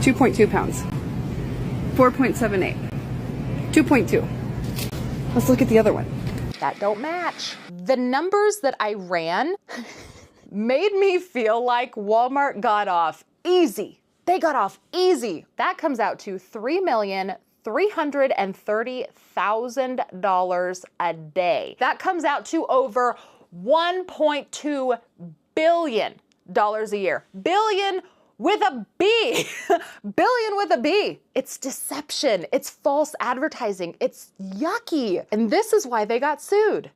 2.2 pounds. 4.78. 2.2. Let's look at the other one. That don't match. The numbers that I ran made me feel like Walmart got off easy. They got off easy. That comes out to $3,330,000 a day. That comes out to over $1.2 billion a year. Billion with a B. Billion with a B. It's deception. It's false advertising. It's yucky. And this is why they got sued.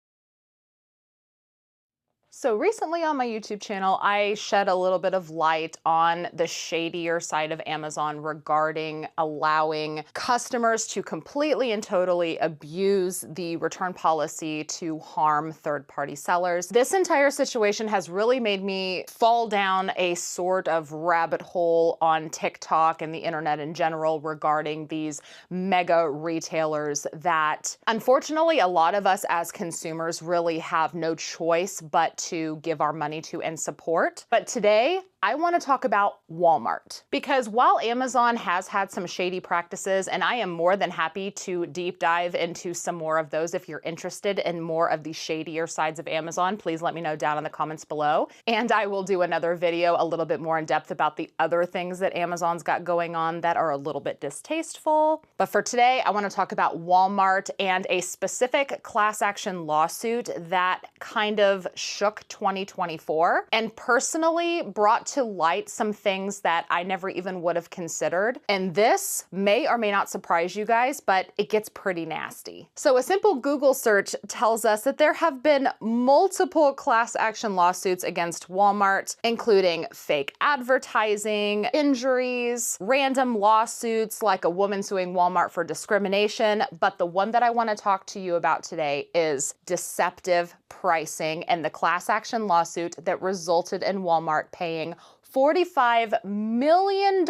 So recently on my YouTube channel, I shed a little bit of light on the shadier side of Amazon regarding allowing customers to completely and totally abuse the return policy to harm third-party sellers. This entire situation has really made me fall down a sort of rabbit hole on TikTok and the internet in general regarding these mega retailers that unfortunately a lot of us as consumers really have no choice but to give our money to and support. But today, I want to talk about Walmart, because while Amazon has had some shady practices, and I am more than happy to deep dive into some more of those. If you're interested in more of the shadier sides of Amazon, please let me know down in the comments below. And I will do another video a little bit more in depth about the other things that Amazon's got going on that are a little bit distasteful. But for today, I want to talk about Walmart and a specific class action lawsuit that kind of shook 2024 and personally brought to light some things that I never even would have considered. And this may or may not surprise you guys, but it gets pretty nasty. So a simple Google search tells us that there have been multiple class action lawsuits against Walmart, including fake advertising, injuries, random lawsuits like a woman suing Walmart for discrimination. But the one that I want to talk to you about today is deceptive pricing and the class action lawsuit that resulted in Walmart paying $45 million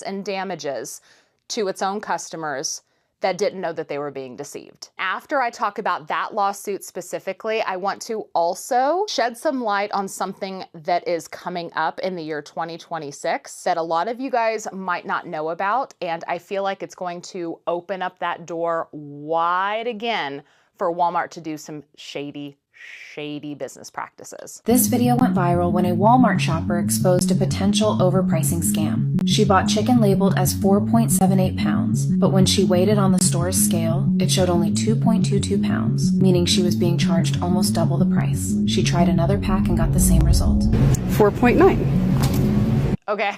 in damages to its own customers that didn't know that they were being deceived. After I talk about that lawsuit specifically, I want to also shed some light on something that is coming up in the year 2026 that a lot of you guys might not know about, and I feel like it's going to open up that door wide again for Walmart to do some shady business practices. This video went viral when a Walmart shopper exposed a potential overpricing scam. She bought chicken labeled as 4.78 pounds, but when she weighed it on the store's scale, it showed only 2.22 pounds, meaning she was being charged almost double the price. She tried another pack and got the same result. 4.9. Okay.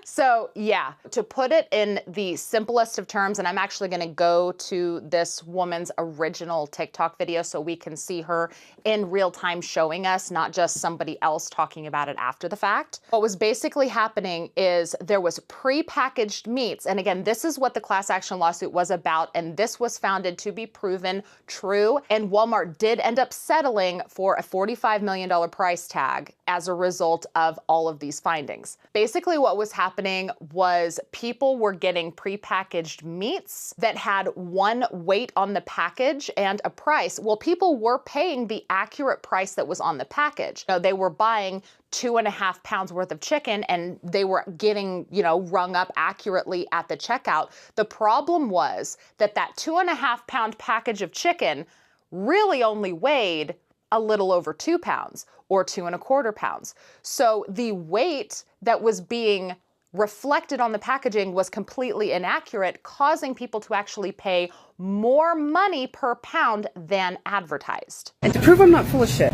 So yeah, to put it in the simplest of terms, and I'm actually going to go to this woman's original TikTok video so we can see her in real time showing us, not just somebody else talking about it after the fact. What was basically happening is there was prepackaged meats. And again, this is what the class action lawsuit was about. And this was founded to be proven true. And Walmart did end up settling for a $45 million price tag as a result of all of these findings. Basically, what was happening was people were getting prepackaged meats that had one weight on the package and a price. Well, people were paying the accurate price that was on the package. Now, they were buying 2.5 pounds worth of chicken and they were getting, rung up accurately at the checkout. The problem was that 2.5 pound package of chicken really only weighed a little over 2 pounds or 2.25 pounds. So the weight that was being reflected on the packaging was completely inaccurate, causing people to actually pay more money per pound than advertised. And to prove I'm not full of shit,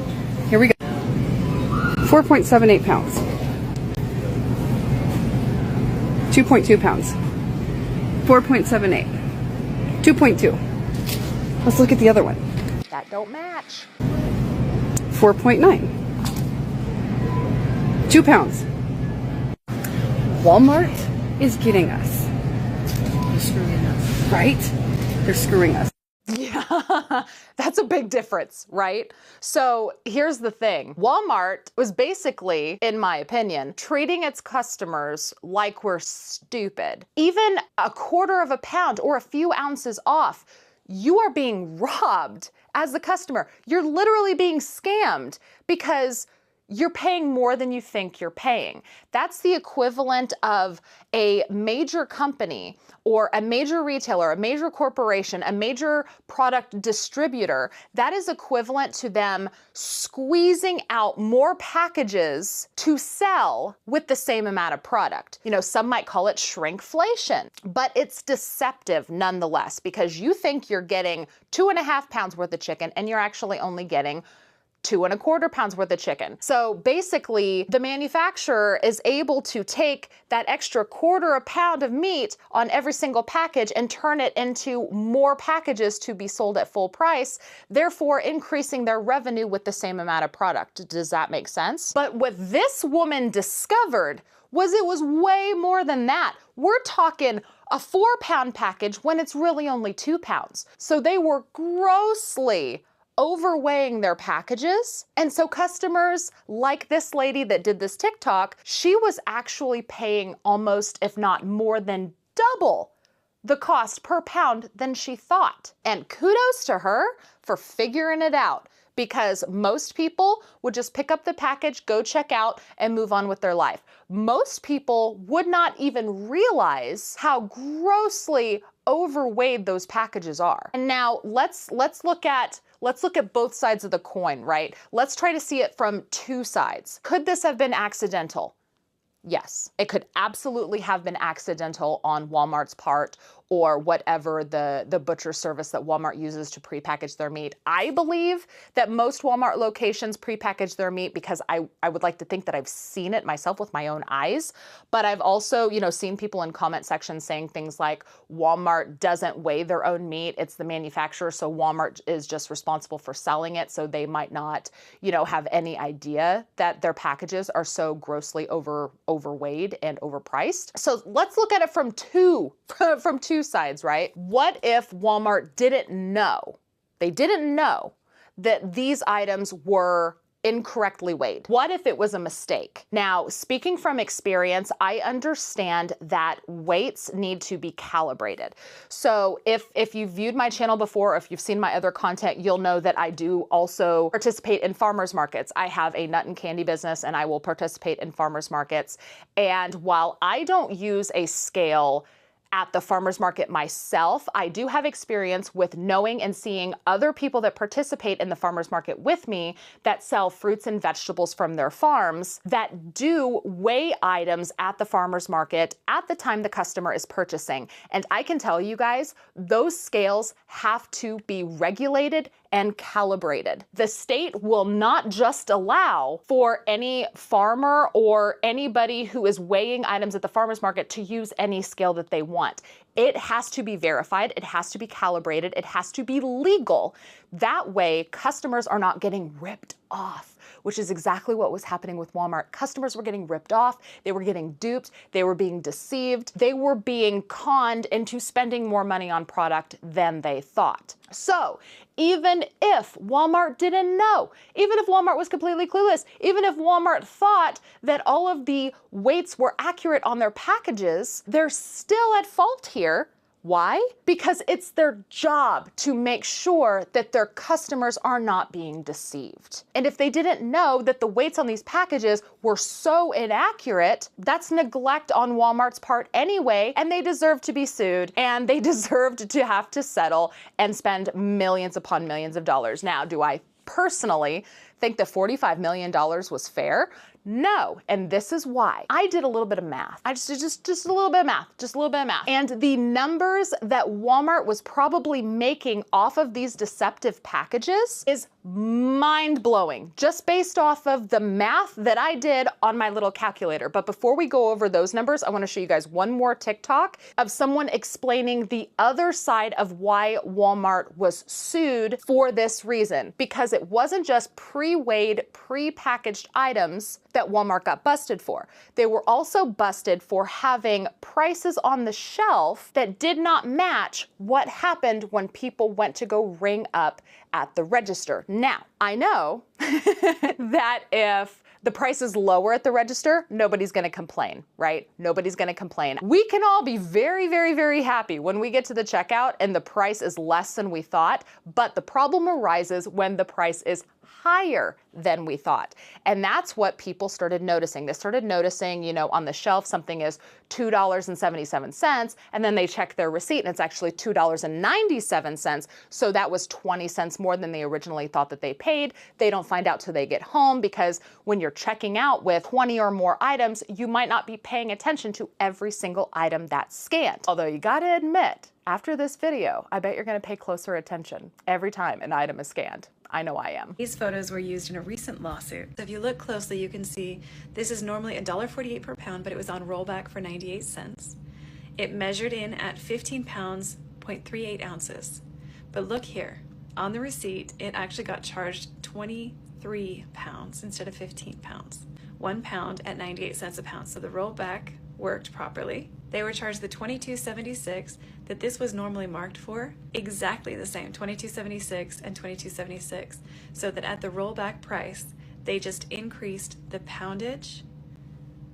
here we go. 4.78 pounds. 2.2 pounds. 4.78. 2.2. Let's look at the other one. That don't match. 4.9. 2 pounds. Walmart is getting us. They're screwing us. Right? They're screwing us. Yeah, that's a big difference, right? So here's the thing. Walmart was basically, in my opinion, treating its customers like we're stupid. Even 1/4 pound or a few ounces off, you are being robbed as the customer. You're literally being scammed because you're paying more than you think you're paying. That's the equivalent of a major company or a major retailer, a major corporation, a major product distributor. That is equivalent to them squeezing out more packages to sell with the same amount of product. You know, some might call it shrinkflation, but it's deceptive nonetheless, because you think you're getting 2.5 pounds worth of chicken and you're actually only getting 2.25 pounds worth of chicken. So basically, the manufacturer is able to take that extra 1/4 pound of meat on every single package and turn it into more packages to be sold at full price, therefore increasing their revenue with the same amount of product. Does that make sense? But what this woman discovered was it was way more than that. We're talking a 4-pound package when it's really only 2 pounds. So they were grossly overweighing their packages. And so customers like this lady that did this TikTok, she was actually paying almost, if not more than double the cost per pound than she thought. And kudos to her for figuring it out, because most people would just pick up the package, go check out, and move on with their life. Most people would not even realize how grossly overweight those packages are. And now let's look at both sides of the coin, right? Let's try to see it from two sides. Could this have been accidental? Yes, it could absolutely have been accidental on Walmart's part, or whatever the butcher service that Walmart uses to prepackage their meat. I believe that most Walmart locations prepackage their meat because I would like to think that I've seen it myself with my own eyes. But I've also, seen people in comment sections saying things like Walmart doesn't weigh their own meat. It's the manufacturer. So Walmart is just responsible for selling it. So they might not, have any idea that their packages are so grossly overweighed and overpriced. So let's look at it from two sides, right? What if Walmart didn't know? They didn't know that these items were incorrectly weighed. What if it was a mistake? Now, speaking from experience, I understand that weights need to be calibrated. So if you've viewed my channel before, or if you've seen my other content, you'll know that I do also participate in farmers markets. I have a nut and candy business and I will participate in farmers markets. And while I don't use a scale at the farmer's market myself, I do have experience with knowing and seeing other people that participate in the farmer's market with me that sell fruits and vegetables from their farms that do weigh items at the farmer's market at the time the customer is purchasing. And I can tell you guys, those scales have to be regulated and calibrated. The state will not just allow for any farmer or anybody who is weighing items at the farmer's market to use any scale that they want. It has to be verified, it has to be calibrated, it has to be legal. That way, customers are not getting ripped off, which is exactly what was happening with Walmart. Customers were getting ripped off, they were getting duped, they were being deceived, they were being conned into spending more money on product than they thought. So, even if Walmart didn't know, even if Walmart was completely clueless, even if Walmart thought that all of the weights were accurate on their packages, they're still at fault here. Why? Because it's their job to make sure that their customers are not being deceived. And if they didn't know that the weights on these packages were so inaccurate, that's neglect on Walmart's part anyway, and they deserve to be sued, and they deserved to have to settle and spend millions upon millions of dollars. Now, do I personally think that $45 million was fair? No, and this is why. I did a little bit of math. I just a little bit of math, And the numbers that Walmart was probably making off of these deceptive packages is mind-blowing, just based off of the math that I did on my little calculator. But before we go over those numbers, I want to show you guys one more TikTok of someone explaining the other side of why Walmart was sued for this reason. Because it wasn't just pre-weighed, pre-packaged items that Walmart got busted for. They were also busted for having prices on the shelf that did not match what happened when people went to go ring up at the register. Now, I know that if the price is lower at the register, nobody's gonna complain, right? Nobody's gonna complain. We can all be very, very, very happy when we get to the checkout and the price is less than we thought, but the problem arises when the price is higher than we thought. And that's what people started noticing. They started noticing, you know, on the shelf something is $2.77, and then they check their receipt and it's actually $2.97. So that was 20 cents more than they originally thought that they paid. They don't find out till they get home, because when you're checking out with 20 or more items, you might not be paying attention to every single item that's scanned. Although you gotta admit, after this video, I bet you're gonna pay closer attention every time an item is scanned. I know I am. These photos were used in a recent lawsuit. So if you look closely, you can see this is normally $1.48 per pound, but it was on rollback for 98 cents. It measured in at 15 pounds, 0.38 ounces. But look here, on the receipt, it actually got charged 23 pounds instead of 15 pounds. 1 pound at 98 cents a pound. So the rollback worked properly. They were charged the $22.76 that this was normally marked for, exactly the same, $22.76 and $22.76, so that at the rollback price, they just increased the poundage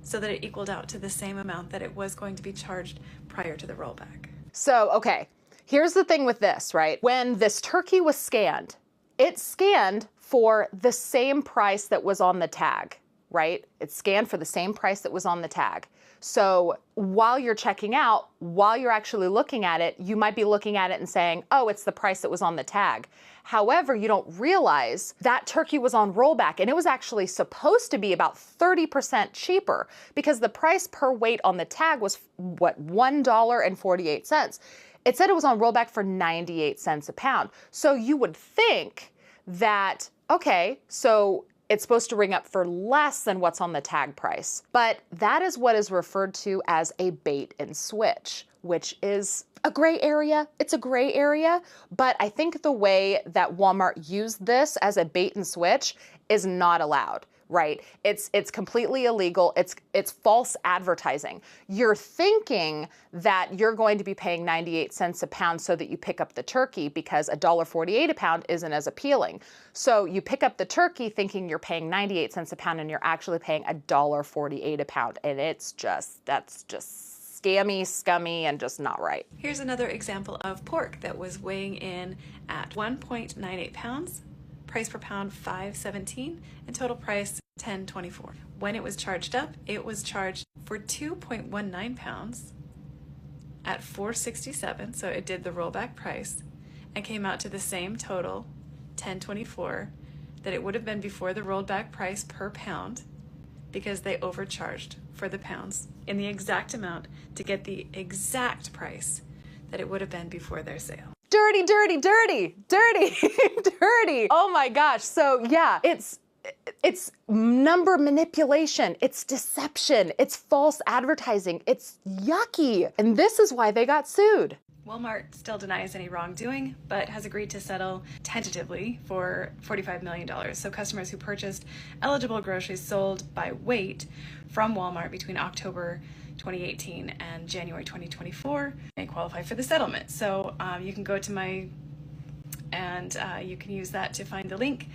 so that it equaled out to the same amount that it was going to be charged prior to the rollback. So, okay, here's the thing with this, right? When this turkey was scanned, it scanned for the same price that was on the tag, right? It scanned for the same price that was on the tag. So while you're checking out, while you're actually looking at it, you might be looking at it and saying, oh, it's the price that was on the tag. However, you don't realize that turkey was on rollback, and it was actually supposed to be about 30% cheaper, because the price per weight on the tag was, what, $1.48. It said it was on rollback for 98 cents a pound. So you would think that, okay, so it's supposed to ring up for less than what's on the tag price. But that is what is referred to as a bait and switch, which is a gray area. It's a gray area, but I think the way that Walmart used this as a bait and switch is not allowed, right? It's completely illegal. It's false advertising. You're thinking that you're going to be paying 98 cents a pound so that you pick up the turkey, because $1.48 a pound isn't as appealing. So you pick up the turkey thinking you're paying 98 cents a pound, and you're actually paying $1.48 a pound. And that's just scammy, scummy, and just not right. Here's another example of pork that was weighing in at 1.98 pounds, price per pound $5.17, and total price $10.24. When it was charged up, it was charged for 2.19 pounds at $4.67, so it did the rollback price and came out to the same total, $10.24, that it would have been before the rolled back price per pound, because they overcharged for the pounds in the exact amount to get the exact price that it would have been before their sale. Dirty, dirty, dirty, dirty, dirty. Oh my gosh. So yeah, it's number manipulation, it's deception, it's false advertising, it's yucky. And this is why they got sued. Walmart still denies any wrongdoing, but has agreed to settle tentatively for $45 million. So customers who purchased eligible groceries sold by weight from Walmart between October 2018 and January 2024 may qualify for the settlement. So you can go to you can use that to find the link.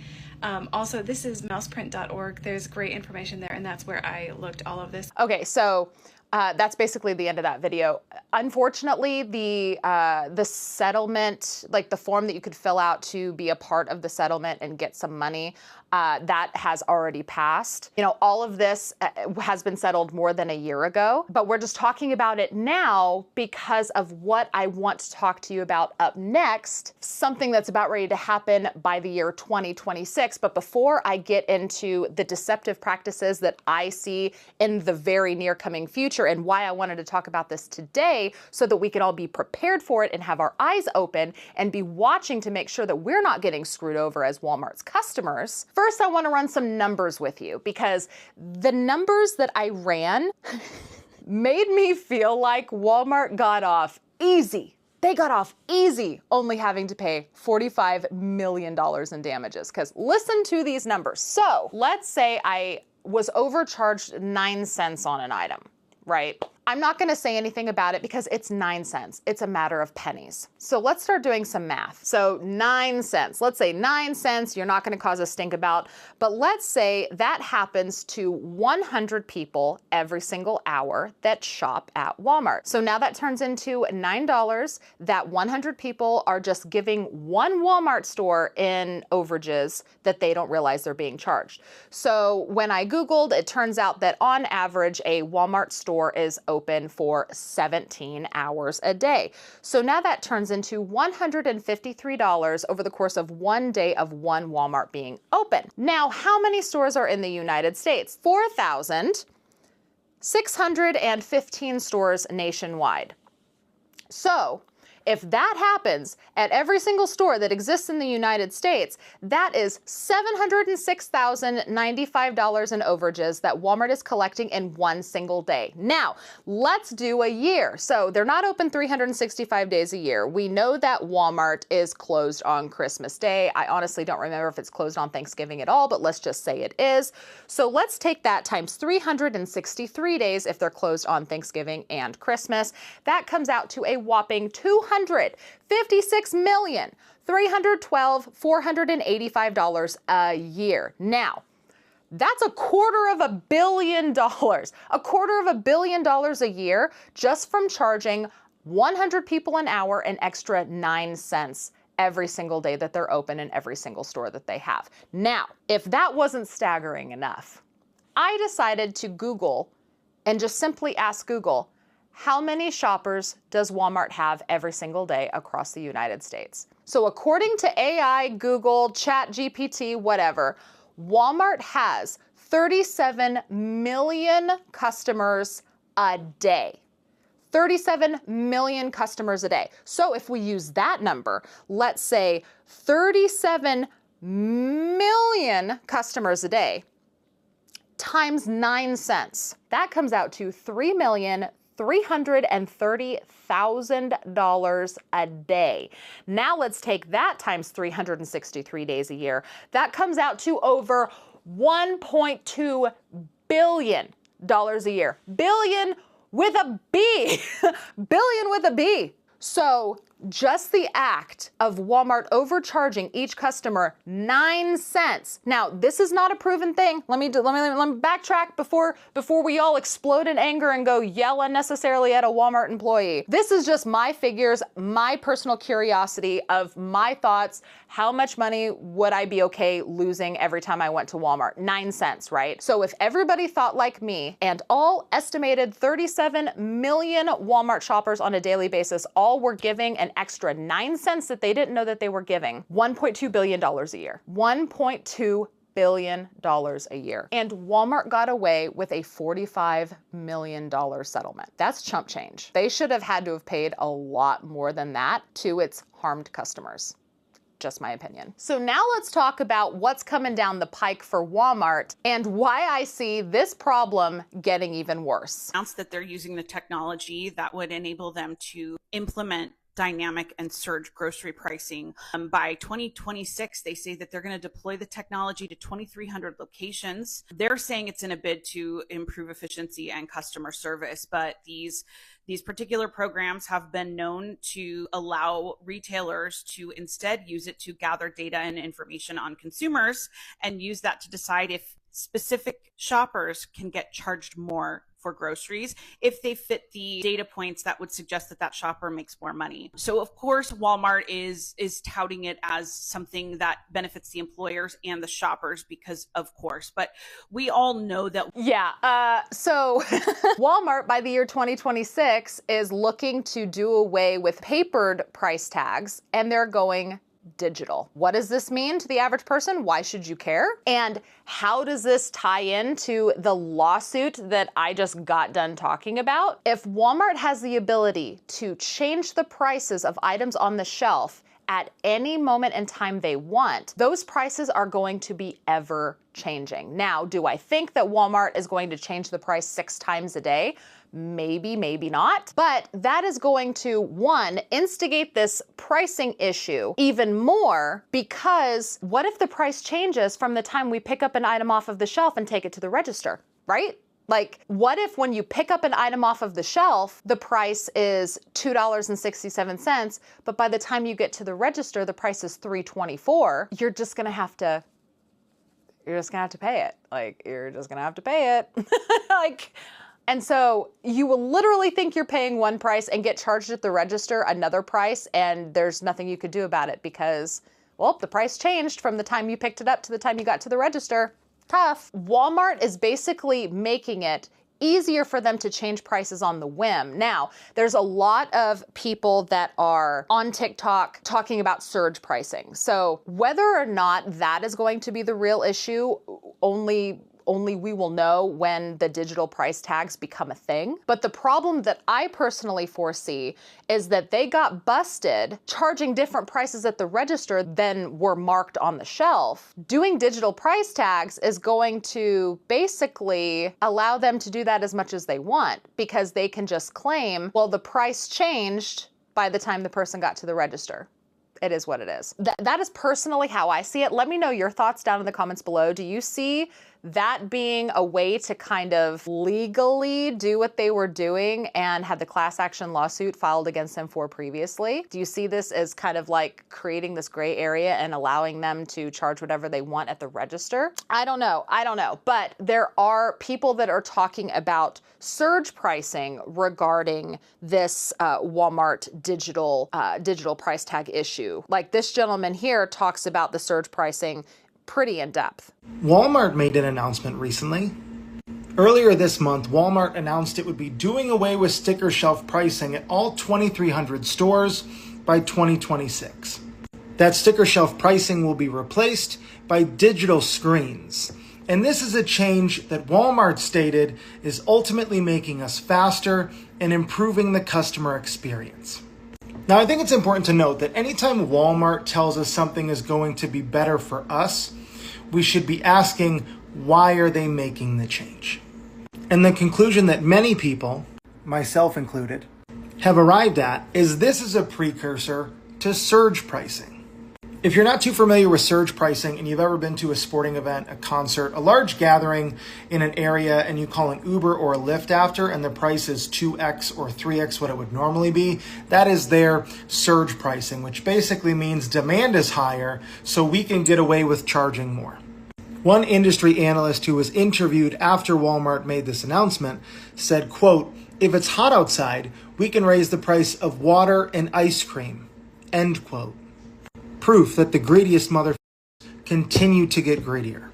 Also, this is mouseprint.org. There's great information there, and that's where I looked all of this. Okay, so that's basically the end of that video. Unfortunately, the settlement, like the form that you could fill out to be a part of the settlement and get some money, that has already passed. You know, all of this has been settled more than a year ago, but we're just talking about it now because of what I want to talk to you about up next, something that's about ready to happen by the year 2026. But before I get into the deceptive practices that I see in the very near coming future and why I wanted to talk about this today, so that we can all be prepared for it and have our eyes open and be watching to make sure that we're not getting screwed over as Walmart's customers. First, I want to run some numbers with you, because the numbers that I ran made me feel like Walmart got off easy. They got off easy only having to pay $45 million in damages, because listen to these numbers. So let's say I was overcharged 9 cents on an item, right? I'm not gonna say anything about it because it's 9 cents. It's a matter of pennies. So let's start doing some math. So 9 cents, let's say 9 cents, you're not gonna cause a stink about, but let's say that happens to 100 people every single hour that shop at Walmart. So now that turns into $9 that 100 people are just giving one Walmart store in overages that they don't realize they're being charged. So when I Googled, it turns out that on average, a Walmart store is open for 17 hours a day. So now that turns into $153 over the course of one day of one Walmart being open. Now, how many stores are in the United States? 4,615 stores nationwide. So if that happens at every single store that exists in the United States, that is $706,095 in overages that Walmart is collecting in one single day. Now, let's do a year. So they're not open 365 days a year. We know that Walmart is closed on Christmas Day. I honestly don't remember if it's closed on Thanksgiving at all, but let's just say it is. So let's take that times 363 days if they're closed on Thanksgiving and Christmas. That comes out to a whopping $256,312,485 a year. Now, that's $250 million. $250 million a year just from charging 100 people an hour an extra 9 cents every single day that they're open in every single store that they have. Now, if that wasn't staggering enough, I decided to Google and just simply ask Google, how many shoppers does Walmart have every single day across the United States? So according to AI, Google, ChatGPT, whatever, Walmart has 37 million customers a day. 37 million customers a day. So if we use that number, let's say 37 million customers a day times 9 cents. That comes out to $330,000 a day. Now let's take that times 363 days a year. That comes out to over $1.2 billion a year. Billion with a B. Billion with a B. So just the act of Walmart overcharging each customer 9 cents. Now, this is not a proven thing. Let me backtrack before we all explode in anger and go yell unnecessarily at a Walmart employee. This is just my figures, my personal curiosity of my thoughts. How much money would I be okay losing every time I went to Walmart? 9 cents, right? So if everybody thought like me and all estimated 37 million Walmart shoppers on a daily basis all were giving an extra 9 cents that they didn't know that they were giving, $1.2 billion a year. $1.2 billion a year. And Walmart got away with a $45 million settlement. That's chump change. They should have had to have paid a lot more than that to its harmed customers. Just my opinion. So now let's talk about what's coming down the pike for Walmart and why I see this problem getting even worse. Announced that they're using the technology that would enable them to implement dynamic and surge grocery pricing. By 2026, they say that they're going to deploy the technology to 2,300 locations. They're saying it's in a bid to improve efficiency and customer service, but these particular programs have been known to allow retailers to instead use it to gather data and information on consumers and use that to decide if specific shoppers can get charged more for groceries if they fit the data points that would suggest that that shopper makes more money. So of course, Walmart is touting it as something that benefits the employers and the shoppers because of course, but we all know that. Yeah, so Walmart by the year 2026 is looking to do away with papered price tags and they're going digital. What does this mean to the average person? Why should you care? And how does this tie into the lawsuit that I just got done talking about? If Walmart has the ability to change the prices of items on the shelf at any moment in time they want, those prices are going to be ever changing. Now, do I think that Walmart is going to change the price 6 times a day? Maybe, maybe not. But that is going to, one, instigate this pricing issue even more because what if the price changes from the time we pick up an item off of the shelf and take it to the register, right? Like, what if when you pick up an item off of the shelf, the price is $2.67, but by the time you get to the register, the price is $3.24? You're just gonna have to pay it. Like, you're just gonna have to pay it. Like, and so you will literally think you're paying one price and get charged at the register another price, and there's nothing you could do about it because, well, the price changed from the time you picked it up to the time you got to the register. Tough. Walmart is basically making it easier for them to change prices on the whim. Now, there's a lot of people that are on TikTok talking about surge pricing. So whether or not that is going to be the real issue, only we will know when the digital price tags become a thing. But the problem that I personally foresee is that they got busted charging different prices at the register than were marked on the shelf. Doing digital price tags is going to basically allow them to do that as much as they want, because they can just claim, well, the price changed by the time the person got to the register. It is what it is. That is personally how I see it. Let me know your thoughts down in the comments below. Do you see that being a way to kind of legally do what they were doing and had the class action lawsuit filed against them for previously? Do you see this as kind of like creating this gray area and allowing them to charge whatever they want at the register? I don't know. But there are people that are talking about surge pricing regarding this Walmart digital price tag issue. Like, this gentleman here talks about the surge pricing pretty in depth. Walmart made an announcement recently. Earlier this month, Walmart announced it would be doing away with sticker shelf pricing at all 2,300 stores by 2026. That sticker shelf pricing will be replaced by digital screens. And this is a change that Walmart stated is ultimately making us faster and improving the customer experience. Now, I think it's important to note that anytime Walmart tells us something is going to be better for us, we should be asking, why are they making the change? And the conclusion that many people, myself included, have arrived at is this is a precursor to surge pricing. If you're not too familiar with surge pricing and you've ever been to a sporting event, a concert, a large gathering in an area, and you call an Uber or a Lyft after and the price is 2x or 3x what it would normally be, that is their surge pricing, which basically means demand is higher so we can get away with charging more. One industry analyst who was interviewed after Walmart made this announcement said, quote, "If it's hot outside, we can raise the price of water and ice cream," end quote. Proof that the greediest motherfuckers continue to get greedier.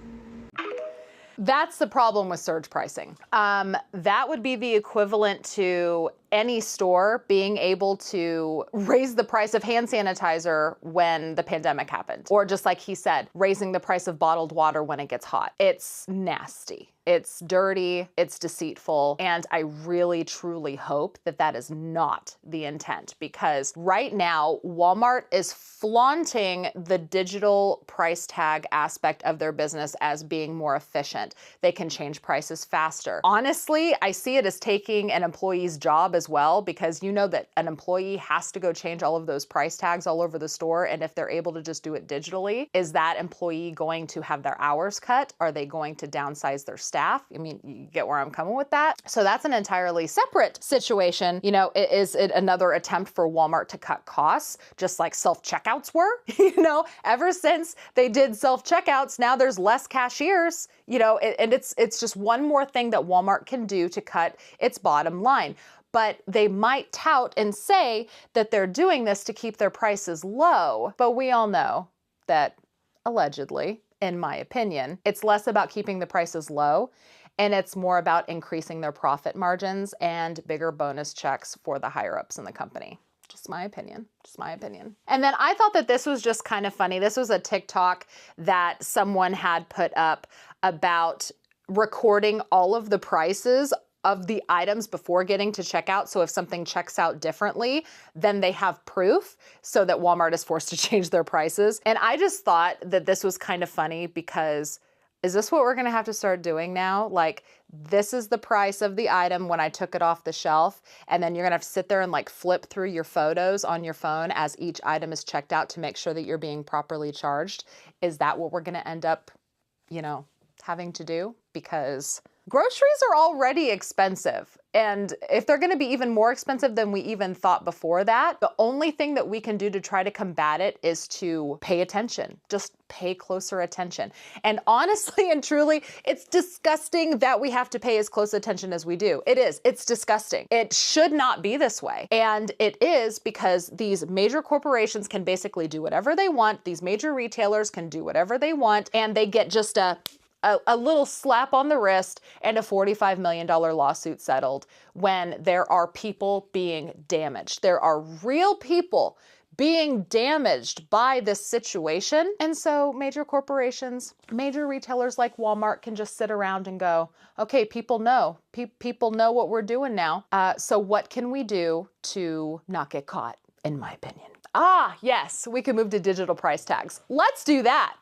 That's the problem with surge pricing. That would be the equivalent to any store being able to raise the price of hand sanitizer when the pandemic happened. Or just like he said, raising the price of bottled water when it gets hot. It's nasty. It's dirty, it's deceitful, and I really truly hope that that is not the intent, because right now Walmart is flaunting the digital price tag aspect of their business as being more efficient. They can change prices faster. Honestly, I see it as taking an employee's job as well, because you know that an employee has to go change all of those price tags all over the store, and if they're able to just do it digitally, is that employee going to have their hours cut? Are they going to downsize their staff? I mean, you get where I'm coming with that. So that's an entirely separate situation. You know, is it another attempt for Walmart to cut costs, just like self-checkouts were? You know, ever since they did self-checkouts, now there's less cashiers, you know, and it's just one more thing that Walmart can do to cut its bottom line. But they might tout and say that they're doing this to keep their prices low. But we all know that allegedly, in my opinion, it's less about keeping the prices low and it's more about increasing their profit margins and bigger bonus checks for the higher ups in the company. Just my opinion, just my opinion. And then I thought that this was just kind of funny. This was a TikTok that someone had put up about recording all of the prices of the items before getting to checkout. So if something checks out differently, then they have proof so that Walmart is forced to change their prices. And I just thought that this was kind of funny because is this what we're gonna have to start doing now? Like, this is the price of the item when I took it off the shelf, and then you're gonna have to sit there and like flip through your photos on your phone as each item is checked out to make sure that you're being properly charged. Is that what we're gonna end up, you know, having to do? Because Groceries are already expensive. And if they're gonna be even more expensive than we even thought before that, the only thing that we can do to try to combat it is to pay attention. Just pay closer attention. And honestly and truly, it's disgusting that we have to pay as close attention as we do. It is. It's disgusting. It should not be this way. And it is because these major corporations can basically do whatever they want. These major retailers can do whatever they want, and they get just a little slap on the wrist and a $45 million lawsuit settled when there are people being damaged. There are real people being damaged by this situation. And so major corporations, major retailers like Walmart can just sit around and go, okay, people know. People know what we're doing now. So what can we do to not get caught, in my opinion? Ah, yes, we can move to digital price tags. Let's do that.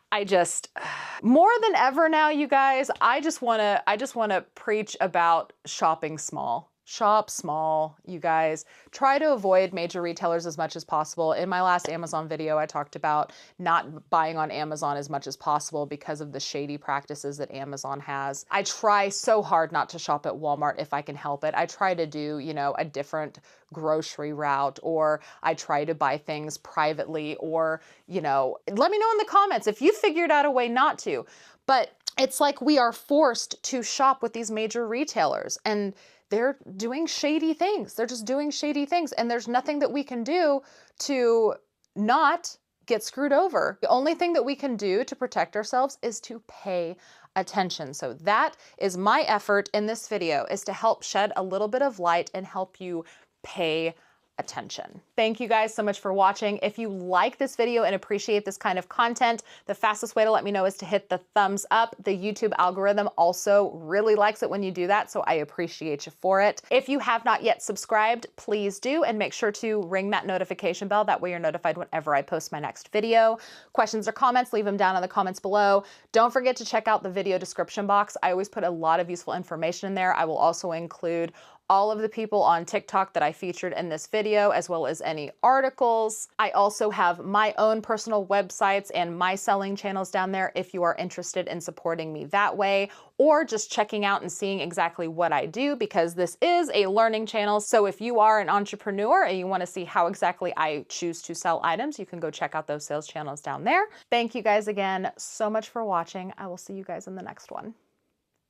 More than ever now, you guys, I just wanna preach about shopping small. Shop small, you guys. Try to avoid major retailers as much as possible. In my last Amazon video, I talked about not buying on Amazon as much as possible because of the shady practices that Amazon has. I try so hard not to shop at Walmart if I can help it. I try to do, a different grocery route, or I try to buy things privately, or, let me know in the comments if you figured out a way not to. But it's like we are forced to shop with these major retailers, and they're doing shady things. They're just doing shady things. And there's nothing that we can do to not get screwed over. The only thing that we can do to protect ourselves is to pay attention. So that is my effort in this video, is to help shed a little bit of light and help you pay attention. Thank you guys so much for watching. If you like this video and appreciate this kind of content, the fastest way to let me know is to hit the thumbs up. The YouTube algorithm also really likes it when you do that, so I appreciate you for it. If you have not yet subscribed, please do, and make sure to ring that notification bell. That way you're notified whenever I post my next video. Questions or comments, leave them down in the comments below. Don't forget to check out the video description box. I always put a lot of useful information in there. I will also include all of the people on TikTok that I featured in this video, as well as any articles. I also have my own personal websites and my selling channels down there if you are interested in supporting me that way, or just checking out and seeing exactly what I do, because this is a learning channel. So if you are an entrepreneur and you want to see how exactly I choose to sell items, you can go check out those sales channels down there. Thank you guys again so much for watching. I will see you guys in the next one.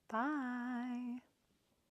Bye.